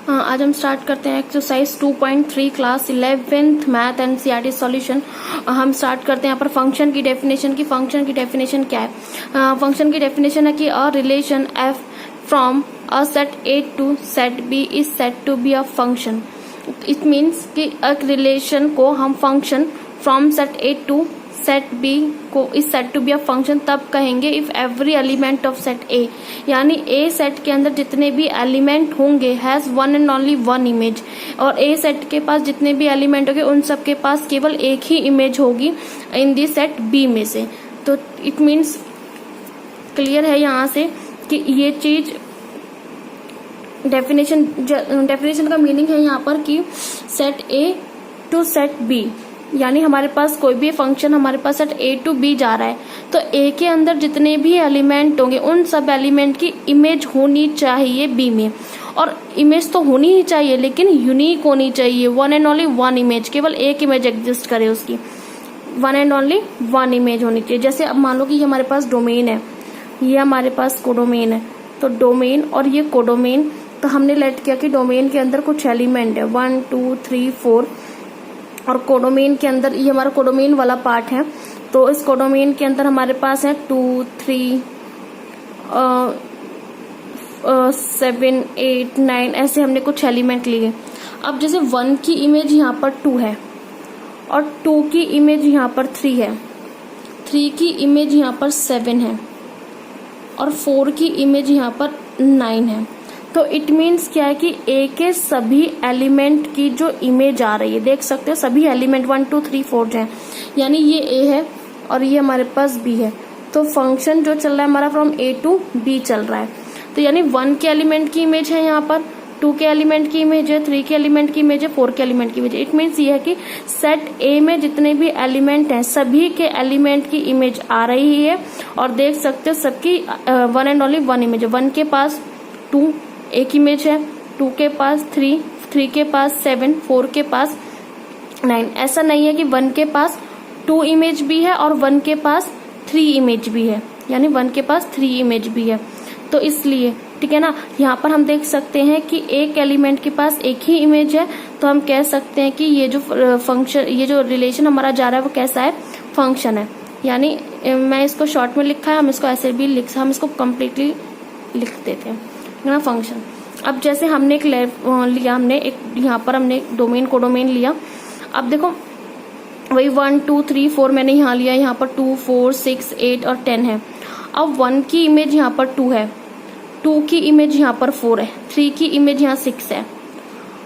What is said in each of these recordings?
आज हम स्टार्ट करते हैं exercise 2.3 class 11th math and CERT solution. हम स्टार्ट करते हैं यहाँ पर फंक्शन की डेफिनेशन की। फंक्शन की डेफिनेशन क्या है? फंक्शन की डेफिनेशन है कि a relation f from a set A to set B is set to be a function. It means कि एक रिलेशन को हम function from set A to set B को इस set to be a function तब कहेंगे if every element of set A, यानी A set के अंदर जितने भी एलिमेंट होंगे has one and only one image, और ए सेट के पास जितने भी एलिमेंट होंगे उन सब के पास केवल एक ही इमेज होगी इन दी सेट बी में से। तो इट मीन्स क्लियर है यहाँ से कि ये चीज डेफिनेशन का मीनिंग है यहाँ पर कि set A to set B, यानी हमारे पास कोई भी फंक्शन हमारे पास सेट ए टू बी जा रहा है तो ए के अंदर जितने भी एलिमेंट होंगे उन सब एलिमेंट की इमेज होनी चाहिए बी में। और इमेज तो होनी ही चाहिए लेकिन यूनिक होनी चाहिए, one and only one image, केवल एक इमेज एग्जिस्ट करे उसकी, one and only one image होनी चाहिए। जैसे अब मान लो कि ये हमारे पास डोमेन है, ये हमारे पास कोडोमेन है, तो डोमेन और ये कोडोमेन, तो हमने लेट किया कि डोमेन के अंदर कुछ एलिमेंट है 1 2 3 4 और कोडोमेन के अंदर ये हमारा कोडोमेन वाला पार्ट है। तो इस कोडोमेन के अंदर हमारे पास है 2 3 7 8 9 ऐसे हमने कुछ एलिमेंट लिए। अब जैसे 1 की इमेज यहाँ पर 2 है और 2 की इमेज यहाँ पर 3 है, 3 की इमेज यहाँ पर 7 है और 4 की इमेज यहाँ पर 9 है। तो इट मीन्स क्या है कि ए के सभी एलिमेंट की जो इमेज आ रही है, देख सकते हो सभी एलिमेंट 1 2 3 4 जो है, यानी ये ए है और ये हमारे पास बी है। तो फंक्शन जो चल रहा है हमारा फ्रॉम ए टू बी चल रहा है। तो यानी 1 के एलिमेंट की इमेज है यहाँ पर, 2 के एलिमेंट की इमेज है, 3 के एलिमेंट की इमेज है, 4 के एलिमेंट की इमेज है। इट मीन्स ये है कि सेट ए में जितने भी एलिमेंट हैं सभी के एलिमेंट की इमेज आ रही है और देख सकते हो सबकी one and only one image है। 1 के पास 2 एक इमेज है, 2 के पास 3, 3 के पास 7, 4 के पास 9। ऐसा नहीं है कि 1 के पास 2 इमेज भी है और 1 के पास 3 इमेज भी है, यानी 1 के पास 3 इमेज भी है। तो इसलिए ठीक है ना, यहाँ पर हम देख सकते हैं कि एक एलिमेंट के पास एक ही इमेज है, तो हम कह सकते हैं कि ये जो फंक्शन, ये जो रिलेशन हमारा जा रहा है वो कैसा है, फंक्शन है। यानी मैं इसको शॉर्ट में लिखा है, हम इसको ऐसे भी हम इसको कम्प्लीटली लिख देते हैं ना, फंक्शन। अब जैसे हमने एक लिया, हमने एक यहाँ पर हमने डोमेन कोडोमेन लिया। अब देखो वही 1 2 3 4 मैंने यहाँ लिया, यहाँ पर 2 4 6 8 और 10 है। अब 1 की इमेज यहाँ पर 2 है, 2 की इमेज यहाँ पर 4 है, 3 की इमेज यहाँ 6 है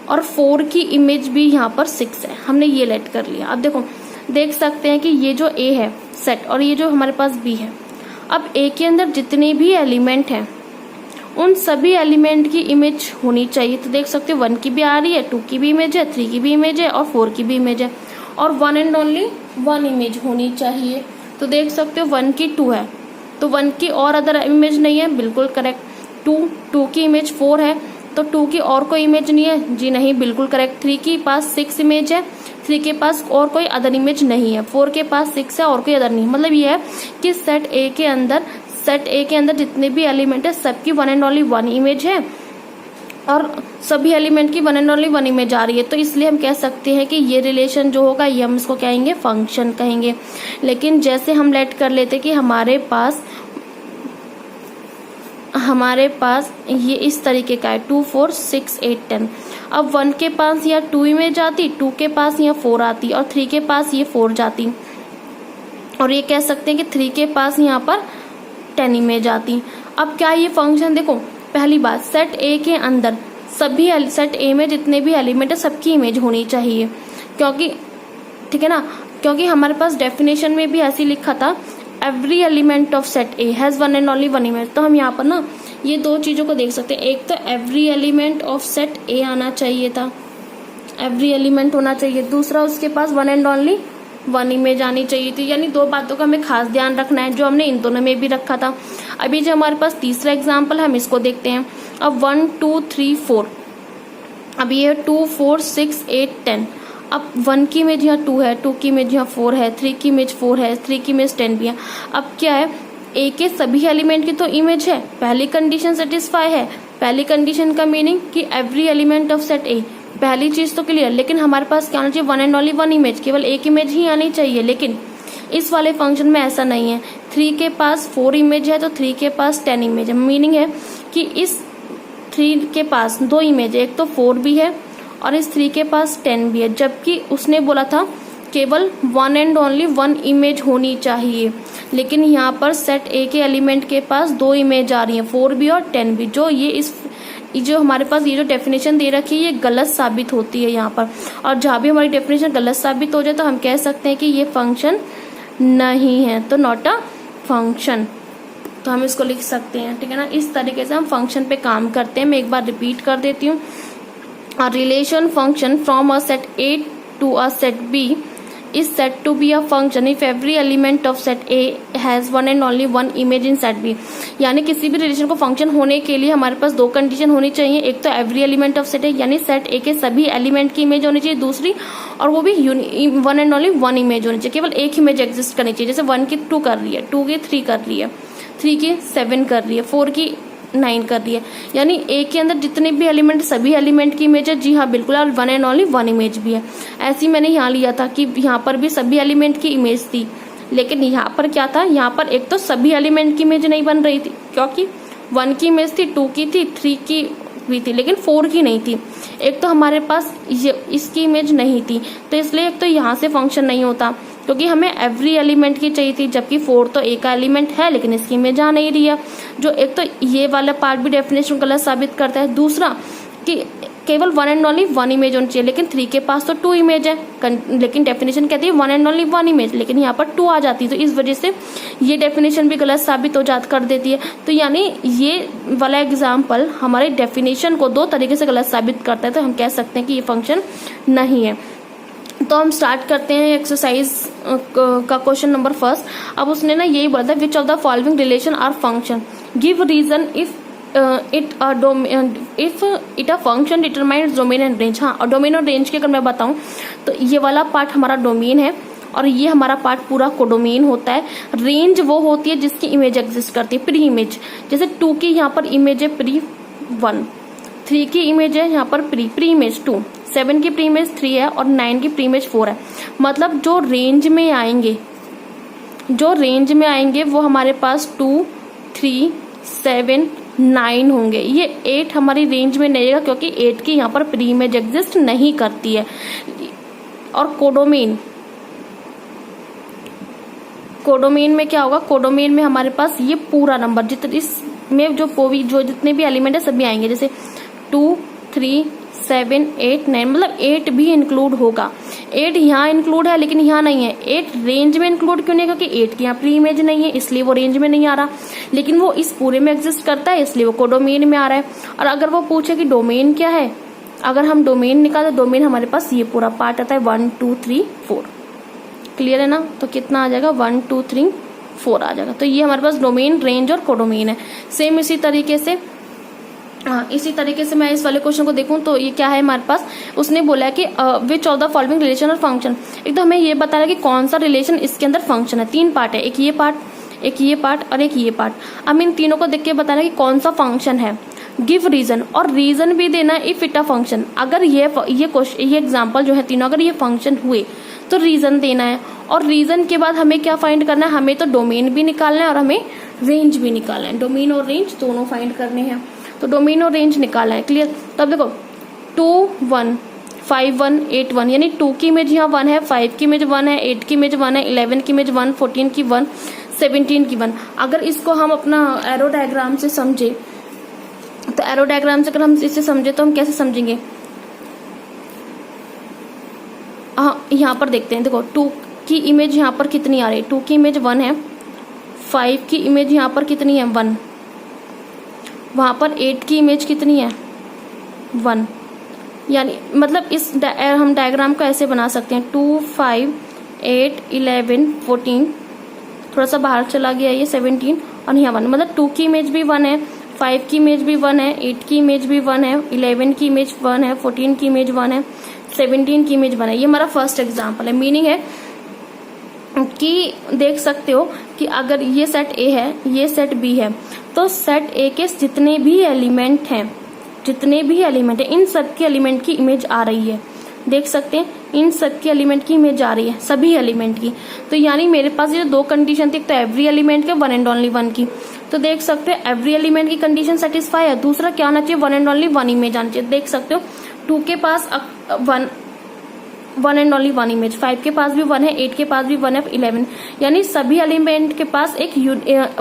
और 4 की इमेज भी यहाँ पर 6 है। हमने ये लेट कर लिया। अब देखो देख सकते हैं कि ये जो ए है सेट और ये जो हमारे पास बी है, अब ए के अंदर जितने भी एलिमेंट हैं उन सभी एलिमेंट की इमेज होनी चाहिए। तो देख सकते हो 1 की भी आ रही है, 2 की भी इमेज है, 3 की भी इमेज है और 4 की भी इमेज है और one and only one image होनी चाहिए। तो देख सकते हो 1 की 2 है तो 1 की और अदर इमेज नहीं है, बिल्कुल करेक्ट। 2 की इमेज 4 है तो 2 की और कोई इमेज नहीं है, जी नहीं, बिल्कुल करेक्ट। 3 के पास 6 इमेज है, 3 के पास और कोई अदर इमेज नहीं है, 4 के पास 6 है और कोई अदर नहीं। मतलब ये है कि सेट ए के अंदर जितने भी एलिमेंट है सबकी one and only one image है और सभी एलिमेंट की one and only one image आ रही है। तो इसलिए हम कह सकते हैं कि ये रिलेशन जो होगा ये हम इसको कहेंगे फंक्शन कहेंगे। लेकिन जैसे हम लेट कर लेते कि हमारे पास ये इस तरीके का है 2 4 6 8 10। अब 1 के पास यहाँ 2 इमेज आती, 2 के पास यहाँ 4 आती और 3 के पास ये 4 जाती और ये कह सकते हैं कि 3 के पास यहाँ पर 10 इमेज आती। अब क्या ये फंक्शन, देखो पहली बात सेट ए के अंदर सभी सेट ए में जितने भी एलिमेंट है सबकी इमेज होनी चाहिए, क्योंकि ठीक है ना, क्योंकि हमारे पास डेफिनेशन में भी ऐसे लिखा था every element of set A has one and only one image. तो हम यहाँ पर ना ये दो चीजों को देख सकते हैं, एक तो every element of set A आना चाहिए था, एवरी एलिमेंट होना चाहिए, दूसरा उसके पास one and only one image आनी चाहिए थी। यानी दो बातों का हमें खास ध्यान रखना है जो हमने इन दोनों में भी रखा था। अभी जो हमारे पास तीसरा एग्जाम्पल हम इसको देखते हैं। अब 1 2 3 4, अब ये 2 4 6 8 10। अब 1 की इमेज यहाँ 2 है, 2 की इमेज यहाँ 4 है, 3 की इमेज 4 है, 3 की इमेज 10 भी है। अब क्या है, ए के सभी एलिमेंट की तो इमेज है, पहली कंडीशन सेटिस्फाई है, पहली कंडीशन का मीनिंग कि एवरी एलिमेंट ऑफ सेट ए, पहली चीज तो क्लियर, लेकिन हमारे पास क्या होना चाहिए, one and only one image, केवल एक इमेज ही आनी चाहिए। लेकिन इस वाले फंक्शन में ऐसा नहीं है। 3 के पास 4 इमेज है तो 3 के पास 10 इमेज है। मीनिंग है कि इस 3 के पास 2 इमेज है, एक तो 4 भी है और इस 3 के पास 10 भी है, जबकि उसने बोला था केवल one and only one image होनी चाहिए। लेकिन यहाँ पर सेट ए के एलिमेंट के पास 2 इमेज आ रही हैं, 4 भी और 10 भी, जो हमारे पास ये जो डेफिनेशन दे रखी है ये गलत साबित होती है यहाँ पर। और जहाँ भी हमारी डेफिनेशन गलत साबित हो जाए तो हम कह सकते हैं कि ये फंक्शन नहीं है, तो नॉट अ फंक्शन, तो हम इसको लिख सकते हैं। ठीक है ना, इस तरीके से हम फंक्शन पे काम करते हैं। मैं एक बार रिपीट कर देती हूँ। A relation function from a set A to a set B is said to be a function if every element of set A has one and only one image in set B। यानी किसी भी relation को function होने के लिए हमारे पास 2 condition होनी चाहिए। एक तो every element of set A यानी सेट ए के सभी एलिमेंट की इमेज होनी चाहिए, दूसरी और वो भी one and only one image होनी चाहिए, केवल एक इमेज एग्जिस्ट करनी चाहिए। जैसे 1 की 2 कर रही है, 2 की 3 कर रही है, 3 की 7 कर रही है, 4 की 9 कर रही है, यानी ए के अंदर जितने भी एलिमेंट सभी एलिमेंट की इमेज है। जी हाँ बिल्कुल, और one and only one image भी है। ऐसे ही मैंने यहाँ लिया था कि यहाँ पर भी सभी एलिमेंट की इमेज थी, लेकिन यहाँ पर क्या था, यहाँ पर एक तो सभी एलिमेंट की इमेज नहीं बन रही थी क्योंकि 1 की इमेज थी, 2 की थी, 3 की भी थी, लेकिन 4 की नहीं थी। एक तो हमारे पास इसकी इमेज नहीं थी, तो इसलिए एक तो यहाँ से फंक्शन नहीं होता क्योंकि हमें एवरी एलिमेंट की चाहिए थी, जबकि 4 तो एक का एलिमेंट है लेकिन इसकी इमेज आ नहीं रही है। जो एक तो ये वाला पार्ट भी डेफिनेशन गलत साबित करता है। दूसरा कि केवल one and only one image होनी चाहिए, लेकिन 3 के पास तो 2 इमेज है, लेकिन डेफिनेशन कहती है one and only one image, लेकिन यहाँ पर 2 आ जाती है, तो इस वजह से ये डेफिनेशन भी गलत साबित हो कर देती है। तो यानी ये वाला एग्जाम्पल हमारे डेफिनेशन को 2 तरीके से गलत साबित करता है, तो हम कह सकते हैं कि ये फंक्शन नहीं है। तो हम स्टार्ट करते हैं एक्सरसाइज का क्वेश्चन नंबर 1। अब उसने ना यही बोला था, which of the following relation are function, give reason if it a function determines domain and range. हाँ, और डोमेन और रेंज की अगर मैं बताऊं तो ये वाला पार्ट हमारा डोमेन है और ये हमारा पार्ट पूरा कोडोमेन होता है। रेंज वो होती है जिसकी इमेज एग्जिस्ट करती है, प्री इमेज। जैसे 2 की यहाँ पर इमेज है प्री 1, 3 की इमेज है यहाँ पर प्री इमेज 2, 7 की प्री इमेज 3 है और 9 की प्री इमेज 4 है। मतलब जो रेंज में आएंगे वो हमारे पास 2, 3, 7, 9 होंगे। ये 8 हमारी रेंज में नहीं आएगा क्योंकि 8 की यहाँ पर प्री इमेज एग्जिस्ट नहीं करती है। और कोडोमेन में क्या होगा, कोडोमेन में हमारे पास ये पूरा नंबर इसमें जो जितने भी एलिमेंट है सभी आएंगे। जैसे 2, 3, 7, 8, 9, मतलब 8 भी इंक्लूड होगा। 8 यहाँ इंक्लूड है लेकिन यहाँ नहीं है। 8 रेंज में इंक्लूड क्यों नहीं है, क्योंकि 8 की यहाँ प्री इमेज नहीं है इसलिए वो रेंज में नहीं आ रहा, लेकिन वो इस पूरे में एग्जिस्ट करता है इसलिए वो कोडोमेन में आ रहा है। और अगर वो पूछे कि डोमेन क्या है, अगर हम डोमेन निकाले, डोमेन हमारे पास ये पूरा पार्ट आता है 1, 2, 3, 4। क्लियर है ना, तो कितना आ जाएगा 1, 2, 3, 4 आ जाएगा। तो ये हमारे पास डोमेन, रेंज और कोडोमेन है। सेम इसी तरीके से मैं इस वाले क्वेश्चन को देखूं तो ये क्या है हमारे पास, उसने बोला है कि विच ऑफ द फॉलोइंग रिलेशन और फंक्शन। एक तो हमें ये बताना है कि कौन सा रिलेशन इसके अंदर फंक्शन है। 3 पार्ट है, एक ये पार्ट, एक ये पार्ट और एक ये पार्ट। अब इन तीनों को देख के बताना है कि कौन सा फंक्शन है। गिव रीजन, और रीजन भी देना है इफ इट अ फंक्शन। अगर ये एग्जाम्पल जो है तीनों अगर ये फंक्शन हुए तो रीजन देना है। और रीजन के बाद हमें क्या फाइंड करना है, हमें तो डोमेन भी निकालना है और हमें रेंज भी निकालना है। डोमेन और रेंज दोनों फाइंड करने हैं, तो डोमेन और रेंज निकालना है। क्लियर। तब देखो 2, 1, 5, 1, 8, 1, यानी 2 की इमेज यहाँ 1 है, 5 की इमेज 1 है, 8 की इमेज 1 है, 11 की इमेज 1, 14 की 1, 17 की 1। अगर इसको हम अपना एरो डायग्राम से समझे तो एरो डायग्राम से अगर हम इसे समझे तो हम कैसे समझेंगे, हाँ यहाँ पर देखते हैं। देखो 2 की इमेज यहाँ पर कितनी आ रही है, 2 की इमेज 1 है, 5 की इमेज यहाँ पर कितनी है 1, वहां पर 8 की इमेज कितनी है 1। यानी मतलब हम डायग्राम को ऐसे बना सकते हैं 2, 5, 8, 11, 14, थोड़ा सा बाहर चला गया ये 17 और यहाँ 1। मतलब 2 की इमेज भी 1 है, 5 की इमेज भी 1 है, 8 की इमेज भी 1 है, 11 की इमेज 1 है, 14 की इमेज 1 है, 17 की इमेज 1 है। ये हमारा फर्स्ट एग्जाम्पल है। मीनिंग है कि देख सकते हो कि अगर ये सेट ए है, ये सेट बी है, तो सेट ए के जितने भी एलिमेंट हैं, इन सब के एलिमेंट की इमेज आ रही है। देख सकते हैं इन सब के एलिमेंट की इमेज आ रही है, सभी एलिमेंट की। तो यानी मेरे पास ये दो कंडीशन थी, तो एवरी एलिमेंट के वन एंड ओनली वन की। तो देख सकते हो एवरी एलिमेंट की कंडीशन सेटिस्फाई है। दूसरा क्या आना चाहिए, one and only one image आना चाहिए। देख सकते हो 2 के पास one and only one image, 5 के पास भी 1 है, 8 के पास भी 1 है, 11, यानी सभी एलिमेंट के पास एक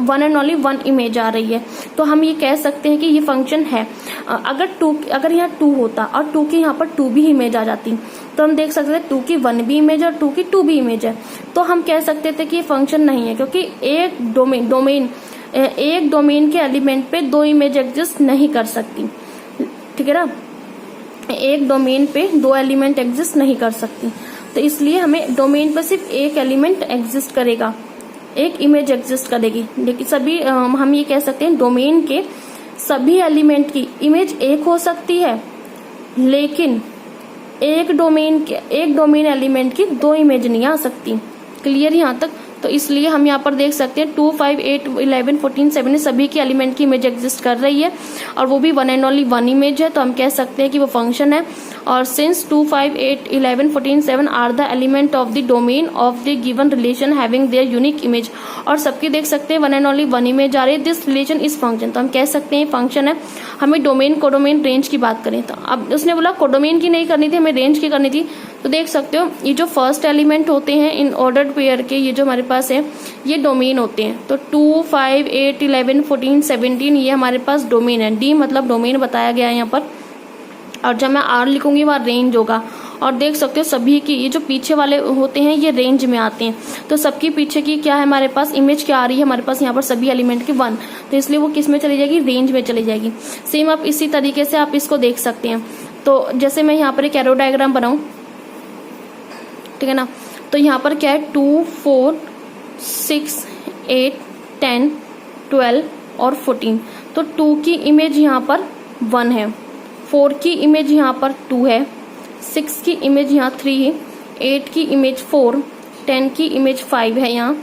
one and only one image आ रही है। तो हम ये कह सकते हैं कि ये फंक्शन है। अगर यहाँ 2 होता और 2 की यहाँ पर 2 भी इमेज आ जाती, तो हम देख सकते थे 2 की 1 भी इमेज है और 2 की 2 भी इमेज है, तो हम कह सकते थे कि ये फंक्शन नहीं है, क्योंकि एक डोमेन के एलिमेंट पे 2 इमेज एग्जिस्ट नहीं कर सकती। ठीक है ना, एक डोमेन पे 2 एलिमेंट एग्जिस्ट नहीं कर सकती। तो इसलिए हमें डोमेन पे सिर्फ एक एलिमेंट एग्जिस्ट करेगा, एक इमेज एग्जिस्ट करेगी। लेकिन सभी हम ये कह सकते हैं डोमेन के सभी एलिमेंट की इमेज एक हो सकती है, लेकिन एक डोमेन एलिमेंट की 2 इमेज नहीं आ सकती। क्लियर यहाँ तक? तो इसलिए हम यहाँ पर देख सकते हैं 2, 5, 8, 11, 14, 17 सभी की एलिमेंट की इमेज एग्जिस्ट कर रही है, और वो भी one and only one image है। तो हम कह सकते हैं कि वो फंक्शन है। और since 2, 5, 8, 11, 14, 7 are the element of the domain of the given relation having their unique image, और सबकी देख सकते हैं one and only one image आ रही है, दिस रिलेशन इज फंक्शन। तो हम कह सकते हैं फंक्शन है। हमें डोमेन कोडोमेन रेंज की बात करें, तो अब उसने बोला कोडोमेन की नहीं करनी थी, हमें रेंज की करनी थी। तो देख सकते हो ये जो फर्स्ट एलिमेंट होते हैं इन ऑर्डर्ड पेयर के, ये जो हमारे पास है ये डोमेन होते हैं। तो 2, 5, 8, 11, 14, 17 ये हमारे पास डोमेन है। डी मतलब डोमेन बताया गया है यहाँ पर, और जब मैं आर लिखूंगी वहाँ रेंज होगा। और देख सकते हो सभी की ये जो पीछे वाले होते हैं ये रेंज में आते हैं। तो सबकी पीछे की क्या है हमारे पास इमेज क्या आ रही है हमारे पास यहाँ पर सभी एलिमेंट की 1, तो इसलिए वो किस में चली जाएगी, रेंज में चली जाएगी। सेम आप इसी तरीके से आप इसको देख सकते हैं। तो जैसे मैं यहाँ पर एक एरो डायग्राम बनाऊं, ठीक है ना, तो यहाँ पर क्या है 2, 4, 6, 8, 10, 12 और 14। तो 2 की इमेज यहाँ पर 1 है, 4 की इमेज यहाँ पर 2 है, 6 की इमेज यहाँ 3 है, 8 की इमेज 4, 10 की इमेज 5 है यहाँ,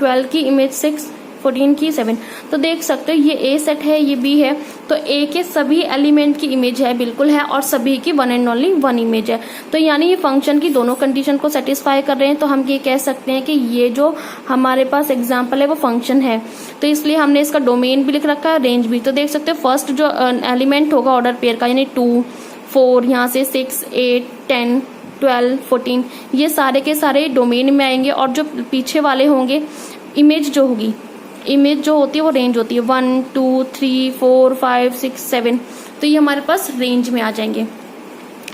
12 की इमेज 6, 14 की 7। तो देख सकते हो ये ए सेट है, ये बी है, तो ए के सभी एलिमेंट की इमेज है, बिल्कुल है, और सभी की one and only one image है। तो यानी ये फंक्शन की दोनों कंडीशन को सेटिस्फाई कर रहे हैं। तो हम ये कह सकते हैं कि ये जो हमारे पास एग्जाम्पल है वो फंक्शन है। तो इसलिए हमने इसका डोमेन भी लिख रखा है, रेंज भी। तो देख सकते हो फर्स्ट जो एलिमेंट होगा ऑर्डर पेयर का, यानी 2, 4, यहाँ से 6, 8, 10, 12, 14 ये सारे के सारे डोमेन में आएंगे, और जो पीछे वाले होंगे इमेज जो होगी, इमेज जो होती है वो रेंज होती है 1, 2, 3, 4, 5, 6, 7। तो ये हमारे पास रेंज में आ जाएंगे।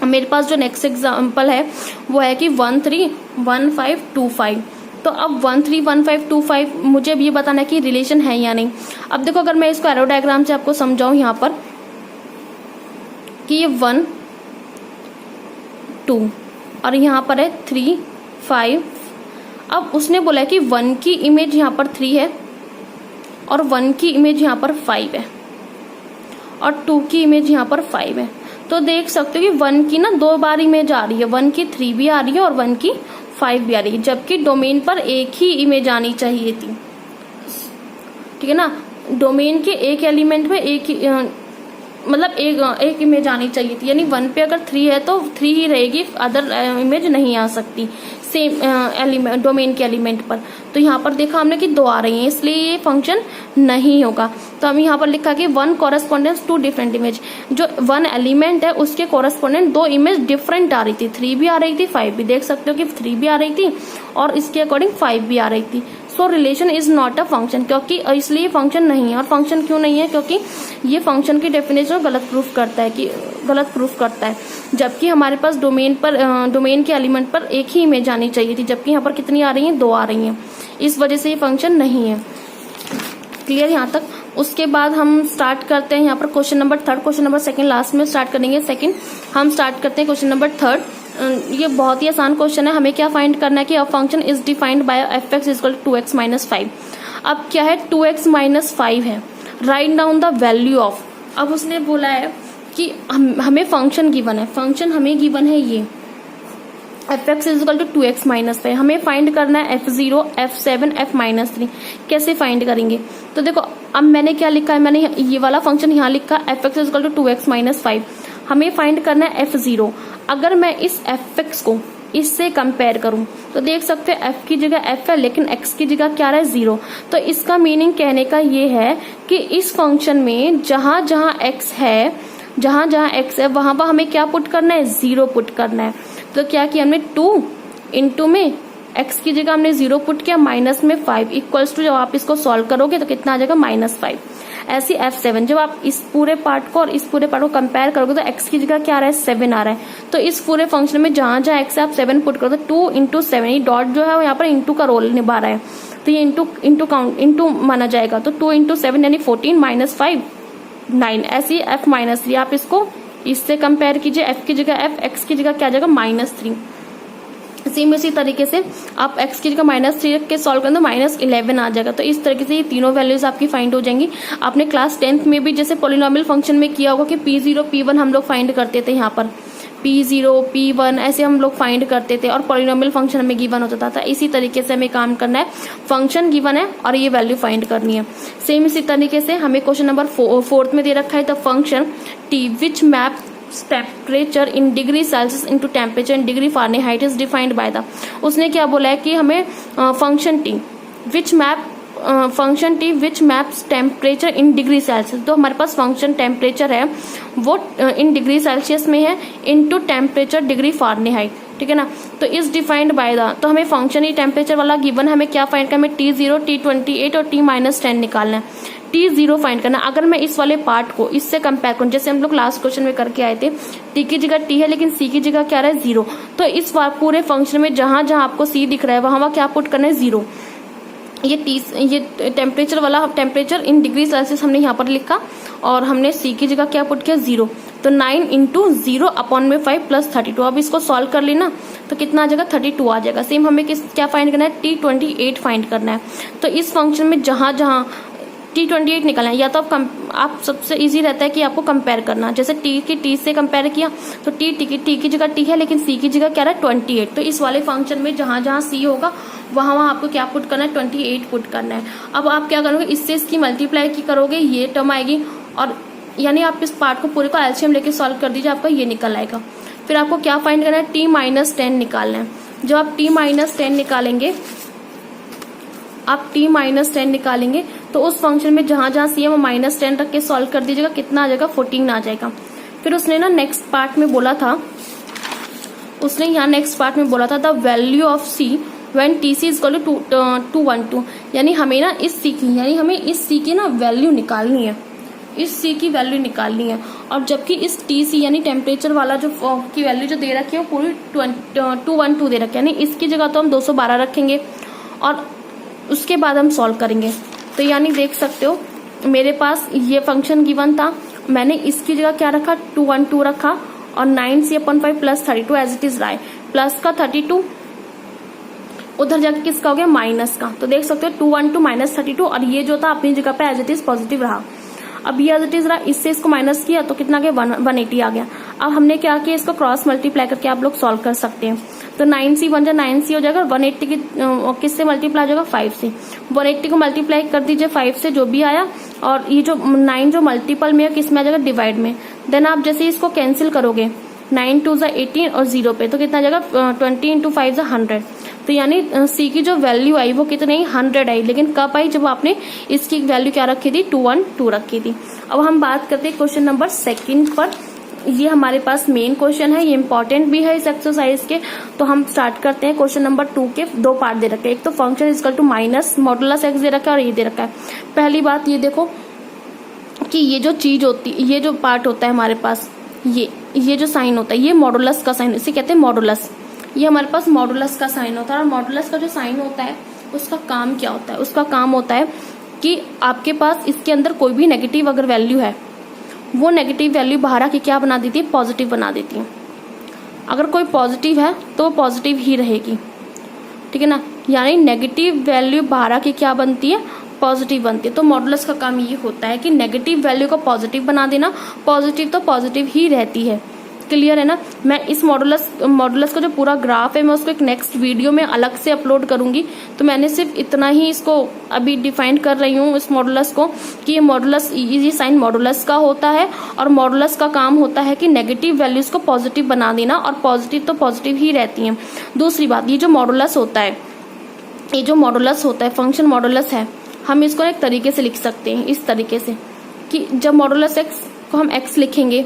मेरे पास जो नेक्स्ट एग्जांपल है वो है कि 1, 3, 1, 5, 2, 5। तो अब 1, 3, 1, 5, 2, 5 मुझे अब ये बताना है कि रिलेशन है या नहीं। अब देखो अगर मैं इसको एरो डायग्राम से आपको समझाऊं यहाँ पर कि ये 1, 2 और यहाँ पर है 3, 5। अब उसने बोला है कि 1 की इमेज यहाँ पर 3 है और 1 की इमेज यहाँ पर 5 है और 2 की इमेज यहाँ पर 5 है। तो देख सकते हो कि 1 की ना 2 बार इमेज आ रही है, 1 की 3 भी आ रही है और 1 की 5 भी आ रही है, जबकि डोमेन पर एक ही इमेज आनी चाहिए थी। ठीक है ना, डोमेन के एक एलिमेंट में एक ही मतलब एक इमेज आनी चाहिए थी, यानी 1 पे अगर 3 है तो 3 ही रहेगी, अदर इमेज नहीं आ सकती सेम एलिमेंट डोमेन के एलिमेंट पर। तो यहाँ पर देखा हमने कि 2 आ रही हैं, इसलिए ये फंक्शन नहीं होगा। तो हम यहाँ पर लिखा कि 1 कॉरेस्पॉन्डेंस 2 डिफरेंट इमेज, जो 1 एलिमेंट है उसके कॉरेस्पॉन्डेंट 2 इमेज डिफरेंट आ रही थी, 3 भी आ रही थी 5 भी, देख सकते हो कि 3 भी आ रही थी और इसके अकॉर्डिंग 5 भी आ रही थी। सो relation is not a function, क्योंकि इसलिए ये फंक्शन नहीं है। और फंक्शन क्यों नहीं है, क्योंकि ये फंक्शन की डेफिनेशन गलत प्रूफ करता है, जबकि हमारे पास डोमेन के एलिमेंट पर एक ही इमेज आनी चाहिए थी, जबकि यहाँ पर कितनी आ रही है, 2 आ रही हैं, इस वजह से ये फंक्शन नहीं है। क्लियर यहाँ तक। उसके बाद हम स्टार्ट करते हैं यहाँ पर question number 3, question number 2 last में स्टार्ट करेंगे। सेकंड हम स्टार्ट करते हैं क्वेश्चन नंबर 3। ये बहुत ही आसान क्वेश्चन है। हमें क्या फाइंड करना है कि a function is defined by f(x = 2x - 5)। अब क्या है, 2x - 5 है, write down the value of. अब उसने बोला है कि हमें फंक्शन गिवन है, फंक्शन हमें गिवन है ये f x is equal to 2x minus 5। हमें फाइंड करना है f0, f7, f माइनस 3। कैसे फाइंड करेंगे? तो देखो अब मैंने क्या लिखा है, मैंने ये वाला फंक्शन यहाँ लिखा f x is equal to 2x minus 5। हमें फाइंड करना है f0। अगर मैं इस एफ एक्स को इससे कंपेयर करूं तो देख सकते हैं f की जगह f है लेकिन x की जगह क्या रहा है 0। तो इसका मीनिंग कहने का ये है कि इस फंक्शन में जहां जहां x है, जहां जहां x है वहां पर हमें क्या पुट करना है? 0 पुट करना है। तो क्या किया हमने 2 इंटू में x की जगह हमने 0 पुट किया, माइनस में 5 इक्वल्स टू, जब आप इसको सॉल्व करोगे तो कितना आ जाएगा? -5। ऐसी f7 जब आप इस पूरे पार्ट को और इस पूरे पार्ट को कंपेयर करोगे तो x की जगह क्या आ रहा है? 7 आ रहा है। तो इस पूरे फंक्शन में जहां जहां x है आप 7 पुट करो तो 2 इंटू 7, ये डॉट जो है वो यहाँ पर इंटू का रोल निभा रहा है, तो ये इंटू माना जाएगा। तो 2 इंटू 7 यानी 14 माइनस 5 9। ऐसी f माइनस 3 आप इसको इससे कंपेयर कीजिए, f की जगह f, x की जगह क्या आ जाएगा? -3। सेम इसी तरीके से आप x की जगह -3 रख के सॉल्व करें तो -11 आ जाएगा। तो इस तरीके से ये तीनों वैल्यूज आपकी फाइंड हो जाएंगी। आपने क्लास 10th में भी जैसे पॉलिनोमियल फंक्शन में किया होगा कि p0 p1 हम लोग फाइंड करते थे, यहाँ पर p0 p1 ऐसे हम लोग फाइंड करते थे और पॉलिनोमियल फंक्शन हमें गिवन हो जाता था। इसी तरीके से हमें काम करना है, फंक्शन गिवन है और ये वैल्यू फाइंड करनी है। सेम इसी तरीके से हमें क्वेश्चन नंबर 4 में दे रखा है the function t which map temperature in degree Celsius into temperature in degree Fahrenheit is defined by the. उसने क्या बोला है कि हमें function T which maps temperature in degree Celsius. तो हमारे पास फंक्शन टेम्परेचर है वो इन डिग्री सेल्सियस में है इनटू टेम्परेचर डिग्री फ़ारेनहाइट, ठीक है ना। तो इज डिफाइंड बाय द, तो हमें फंक्शन ही टेम्परेचर वाला गिवन है, हमें क्या फाइंड करना है? T0, T28 और T-10 निकालना है। T0 फाइंड करना। अगर मैं इस वाले पार्ट को इससे कंपेयर करूं, जैसे हम लोग लास्ट क्वेश्चन में करके आए थे, T की जगह T है लेकिन C की जगह क्या रहा है? 0। तो इस पूरे फंक्शन में जहां जहां आपको C दिख रहा है वहां क्या पुट करना है? 0। ये टेम्परेचर वाला टेम्परेचर इन डिग्री सेल्सियस हमने यहाँ पर लिखा और हमने C की जगह क्या पुट किया? 0। तो 9 इंटू 0 अपॉन में 5 प्लस 32। अब इसको सॉल्व कर लेना तो कितना आ जाएगा? 32 आ जाएगा। सेम हमें क्या फाइंड करना है? T28 फाइंड करना है। तो इस फंक्शन में जहां जहां T28 निकालना है, या तो आप सबसे इजी रहता है कि आपको कंपेयर करना, जैसे T की T से कंपेयर किया तो T की जगह T है लेकिन C की जगह क्या रहा है? 28। तो इस वाले फंक्शन में जहां जहां C होगा वहां वहां आपको क्या पुट करना है? 28 पुट करना है। अब आप क्या करोगे? इससे इसकी मल्टीप्लाई की करोगे, ये टर्म आएगी और यानी आप इस पार्ट को पूरे को एलसीएम लेके सॉल्व कर दीजिए, आपका ये निकल आएगा। फिर आपको क्या फाइंड करना है? T-10 निकालना है। जब आप T-10 निकालेंगे, आप T-10 निकालेंगे तो उस फंक्शन में जहां जहां C है वो -10 रख के सॉल्व कर दीजिएगा, कितना आ जाएगा? 14 आ जाएगा। फिर उसने ना नेक्स्ट पार्ट में बोला था, उसने यहाँ नेक्स्ट पार्ट में बोला था the value of C when TC is equal to 212। यानी हमें ना इस C की ना वैल्यू निकालनी है, इस C की वैल्यू निकालनी है। और जबकि इस TC यानी टेम्परेचर वाला जो की वैल्यू जो दे रखी है वो पूरी 212 दे रखी है, यानी इसकी जगह तो हम 212 रखेंगे और उसके बाद हम सॉल्व करेंगे। तो यानी देख सकते हो मेरे पास ये फंक्शन गिवन था, मैंने इसकी जगह क्या रखा? 212 रखा और 9C/5 plus 32 as it is रहा है। प्लस का 32 उधर जाके किसका हो गया? माइनस का। तो देख सकते हो 212 माइनस 32 और ये जो था अपनी जगह पे एज इट इज पॉजिटिव रहा। अब ये एज इट इज रहा, इससे इसको माइनस किया तो कितना गया? 180 आ गया। अब हमने क्या किया? इसको क्रॉस मल्टीप्लाई करके आप लोग सॉल्व कर सकते हैं। तो 9C 1 9C हो जाएगा, 180 की किससे मल्टीप्लाई हो जाएगा? 5 से। 180 को मल्टीप्लाई कर दीजिए 5 से, जो भी आया, और ये जो 9 जो मल्टीपल में है किस में आ जाएगा? डिवाइड में। देन आप जैसे इसको कैंसिल करोगे 9 2 18 और 0 पे तो कितना आ जाएगा? 20 इंटू 5 100। तो यानी C की जो वैल्यू आई वो कितनी? 100 आई। लेकिन कब आई? जब आपने इसकी वैल्यू क्या रखी थी? 212 रखी थी। अब हम बात करते हैं क्वेश्चन नंबर 2 पर। ये हमारे पास मेन क्वेश्चन है, ये इंपॉर्टेंट भी है इस एक्सरसाइज के। तो हम स्टार्ट करते हैं। क्वेश्चन नंबर 2 के 2 पार्ट दे रखे हैं, एक तो function equal to minus modulus x दे रखा है और ये दे रखा है। पहली बात ये देखो कि ये जो चीज होती है, ये जो पार्ट होता है हमारे पास, ये जो साइन होता है ये मॉडुलस का साइन, इसे कहते हैं मॉडुलस। ये हमारे पास मॉडुलस का साइन होता है और मॉडुलस का जो साइन होता है उसका काम क्या होता है? उसका काम होता है कि आपके पास इसके अंदर कोई भी नेगेटिव अगर वैल्यू है वो नेगेटिव वैल्यू बाहर आके क्या बना देती है? पॉजिटिव बना देती है। अगर कोई पॉजिटिव है तो पॉजिटिव ही रहेगी, ठीक है ना। यानी नेगेटिव वैल्यू बाहर आके क्या बनती है? पॉजिटिव बनती है। तो मॉडुलस का काम ये होता है कि नेगेटिव वैल्यू को पॉजिटिव बना देना, पॉजिटिव तो पॉजिटिव ही रहती है, क्लियर है ना। मैं इस मॉडुलस का जो पूरा ग्राफ है मैं उसको एक नेक्स्ट वीडियो में अलग से अपलोड करूंगी। तो मैंने सिर्फ इतना ही इसको अभी डिफाइन कर रही हूँ इस मॉडुलस को, कि ये मॉडुलस, ये साइन मॉडुलस का होता है और मॉडुलस का काम होता है कि नेगेटिव वैल्यूज को पॉजिटिव बना देना, और पॉजिटिव तो पॉजिटिव ही रहती हैं। दूसरी बात, ये जो मॉडुलस होता है, ये जो मॉडुलस होता है, फंक्शन मॉडुलस है, हम इसको एक तरीके से लिख सकते हैं, इस तरीके से कि जब मॉडुलस एक्स को हम एक्स लिखेंगे,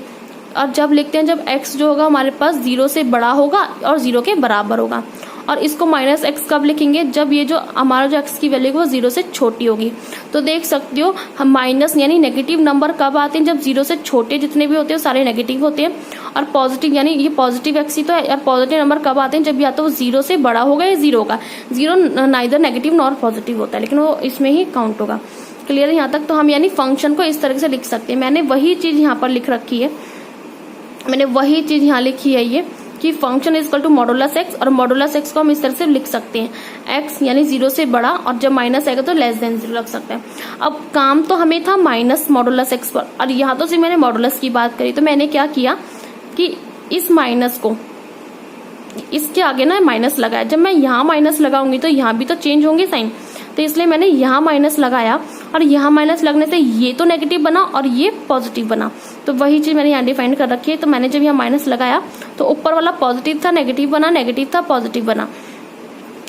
और जब लिखते हैं जब x जो होगा हमारे पास 0 से बड़ा होगा और 0 के बराबर होगा। और इसको माइनस एक्स कब लिखेंगे, जब ये जो हमारा जो x की वैल्यू वो 0 से छोटी होगी। तो देख सकते हो हम माइनस यानी नेगेटिव नंबर कब आते हैं, जब 0 से छोटे जितने भी होते हैं सारे नेगेटिव होते हैं, और पॉजिटिव यानी ये पॉजिटिव x ही तो है, और पॉजिटिव नंबर कब आते हैं, जब या तो वो 0 से बड़ा होगा या 0 का। 0 नाइदर नेगेटिव नॉर पॉजिटिव होता है, लेकिन वो इसमें ही काउंट होगा। क्लियर है यहाँ तक। तो हम यानी फंक्शन को इस तरह से लिख सकते हैं। मैंने वही चीज यहाँ पर लिख रखी है, मैंने वही चीज यहाँ लिखी है ये, कि function is equal to modulus x, और मॉडुलस एक्स को हम इस तरह से लिख सकते हैं, एक्स यानी 0 से बड़ा, और जब माइनस आएगा तो लेस देन 0 रख सकते हैं। अब काम तो हमें था माइनस मॉडुलस एक्स पर, और यहाँ तो सिर्फ मैंने मॉडुलस की बात करी। तो मैंने क्या किया कि इस माइनस को इसके आगे ना माइनस लगाया। जब मैं यहाँ माइनस लगाऊंगी तो यहाँ भी तो चेंज होंगे साइन, तो इसलिए मैंने यहाँ माइनस लगाया, और यहाँ माइनस लगने से ये तो नेगेटिव बना और ये पॉजिटिव बना। तो वही चीज मैंने यहाँ डिफाइन कर रखी है। तो मैंने जब यहाँ माइनस लगाया तो ऊपर वाला पॉजिटिव था, नेगेटिव बना, नेगेटिव था, पॉजिटिव बना।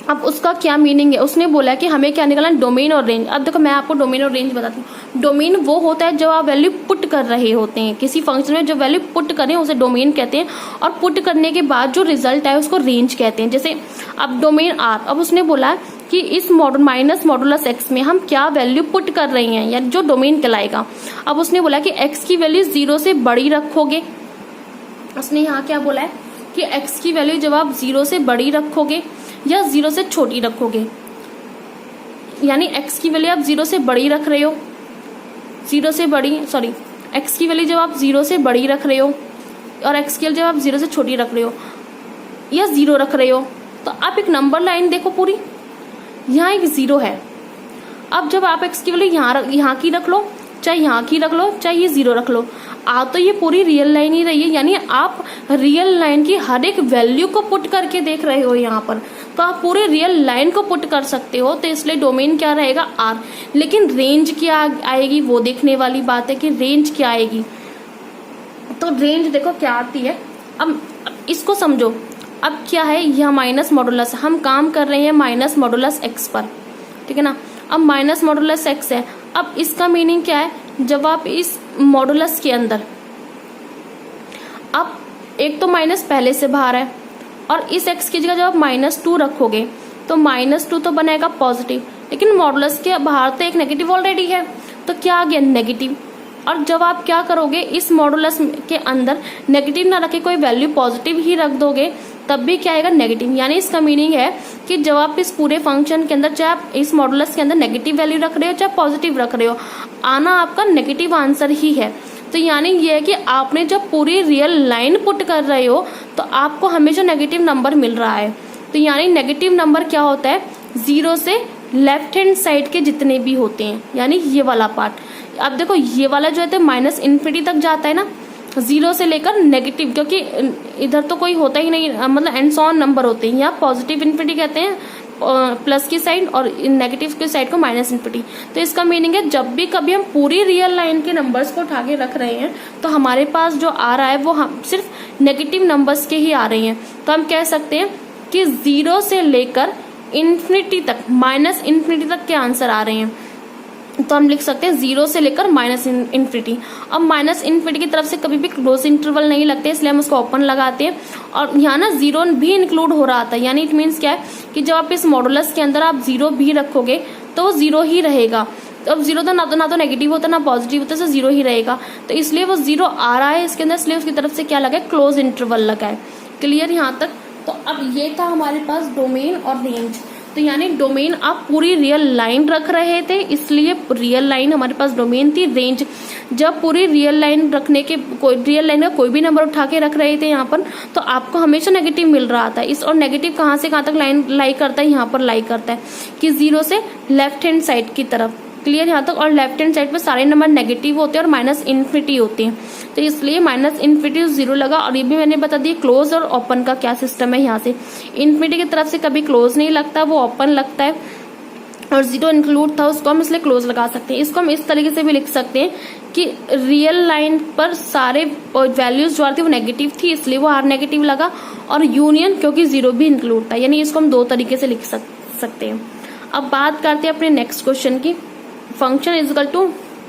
अब उसका क्या मीनिंग है, उसने बोला कि हमें क्या निकालना, डोमेन और रेंज। अब देखो मैं आपको डोमेन और रेंज बताती हूँ। डोमेन वो होता है जब आप वैल्यू पुट कर रहे होते हैं किसी फंक्शन में, जो वैल्यू पुट करें उसे डोमेन कहते हैं, और पुट करने के बाद जो रिजल्ट है उसको रेंज कहते हैं। जैसे अब डोमेन आर, अब उसने बोला कि इस माइनस मॉडुलस एक्स में हम क्या वैल्यू पुट कर रहे हैं, या जो डोमेन कहलाएगा। अब उसने बोला कि एक्स की वैल्यू 0 से बड़ी रखोगे। उसने यहाँ क्या बोला है कि एक्स की वैल्यू जब आप 0 से बड़ी रखोगे या 0 से छोटी रखोगे, यानी x की वैल्यू आप 0 से बड़ी रख रहे हो, 0 से बड़ी, सॉरी, x की वैल्यू जब आप 0 से बड़ी रख रहे हो, और x की वैल्यू जब आप 0 से छोटी रख रहे हो या 0 रख रहे हो, तो आप एक नंबर लाइन देखो पूरी, यहाँ एक 0 है। अब जब आप x की वैल्यू यहाँ की रख लो, चाहे यहाँ की रख लो, चाहे ये 0 रख लो, तो ये पूरी रियल लाइन ही रही है, यानी आप रियल लाइन की हर एक वैल्यू को पुट करके देख रहे हो यहाँ पर। तो आप पूरे रियल लाइन को पुट कर सकते हो, तो इसलिए डोमेन क्या रहेगा, आर। लेकिन रेंज क्या आएगी वो देखने वाली बात है कि रेंज क्या आएगी। तो रेंज देखो क्या आती है। अब इसको समझो, अब क्या है, यह माइनस मॉडुलस, हम काम कर रहे हैं माइनस मॉडुलस एक्स पर, ठीक है ना। अब माइनस मॉडुलस एक्स है, अब इसका मीनिंग क्या है, जब आप इस मॉडुलस के अंदर, अब एक तो माइनस पहले से बाहर है, और इस x की जगह जब आप -2 रखोगे तो -2 तो बनेगा पॉजिटिव, लेकिन मॉडुलस के बाहर तो एक नेगेटिव ऑलरेडी है, तो क्या आ गया, नेगेटिव। और जब आप क्या करोगे, इस मॉडुलस के अंदर नेगेटिव ना रखे कोई वैल्यू पॉजिटिव ही रख दोगे, तब भी क्या आएगा, नेगेटिव। यानी इसका मीनिंग है कि जब आप इस पूरे फंक्शन के अंदर, चाहे आप इस मॉडुलस के अंदर नेगेटिव वैल्यू रख रहे हो चाहे पॉजिटिव रख रहे हो, आना आपका नेगेटिव आंसर ही है। तो यानी ये है कि आपने जब पूरी रियल लाइन पुट कर रहे हो तो आपको हमेशा नेगेटिव नंबर मिल रहा है। तो यानी नेगेटिव नंबर क्या होता है, 0 से लेफ्ट हैंड साइड के जितने भी होते हैं, यानी ये वाला पार्ट। अब देखो ये वाला जो है तो -∞ तक जाता है ना, 0 से लेकर नेगेटिव, क्योंकि इधर तो कोई होता ही नहीं, मतलब एंड ऑन नंबर होते हैं। यहाँ पॉजिटिव इन्फिनिटी कहते हैं प्लस की साइड, और नेगेटिव की साइड को -∞। तो इसका मीनिंग है जब भी कभी हम पूरी रियल लाइन के नंबर्स को उठा के रख रहे हैं तो हमारे पास जो आ रहा है वो हम सिर्फ नेगेटिव नंबर्स के ही आ रहे हैं। तो हम कह सकते हैं कि 0 से लेकर इन्फिनिटी तक, -∞ तक के आंसर आ रहे हैं। तो हम लिख सकते हैं 0 से लेकर -∞। अब -∞ की तरफ से कभी भी क्लोज इंटरवल नहीं लगते, इसलिए हम उसको ओपन लगाते हैं। और यहाँ ना 0 भी इंक्लूड हो रहा था, यानी इट मीन्स क्या है कि जब आप इस मॉडुलस के अंदर आप 0 भी रखोगे तो वो 0 ही रहेगा। तो अब 0 तो ना तो नेगेटिव होता ना पॉजिटिव होता, तो 0 ही रहेगा। तो इसलिए वो 0 आ रहा है इसके अंदर, इसलिए उसकी तरफ से क्या लगा है, क्लोज इंटरवल लगा है। क्लियर यहाँ तक। तो अब ये था हमारे पास डोमेन और रेंज। तो यानी डोमेन आप पूरी रियल लाइन रख रहे थे, इसलिए रियल लाइन हमारे पास डोमेन थी। रेंज जब पूरी रियल लाइन रखने के, रियल लाइन का कोई भी नंबर उठा के रख रहे थे यहाँ पर, तो आपको हमेशा नेगेटिव मिल रहा था। इस और नेगेटिव कहाँ से कहाँ तक लाइन लाई करता है, यहाँ पर लाई करता है कि 0 से लेफ्ट हैंड साइड की तरफ, क्लियर यहाँ तक। और लेफ्ट हैंड साइड पे सारे नंबर नेगेटिव होते हैं और माइनस इन्फिनिटी होते हैं, तो इसलिए माइनस इन्फिनिटी 0 लगा। और ये भी मैंने बता दिया क्लोज और ओपन का क्या सिस्टम है। यहाँ से इन्फिनिटी की तरफ से कभी क्लोज नहीं लगता, वो ओपन लगता है, और 0 इंक्लूड था उसको हम इसलिए क्लोज लगा सकते हैं। इसको हम इस तरीके से भी लिख सकते हैं कि रियल लाइन पर सारे वैल्यूज जो आती वो नेगेटिव थी, इसलिए वो आर नेगेटिव लगा, और यूनियन क्योंकि 0 भी इंक्लूड था। यानी इसको हम 2 तरीके से लिख सकते हैं। अब बात करते हैं अपने नेक्स्ट क्वेश्चन की, function is equal to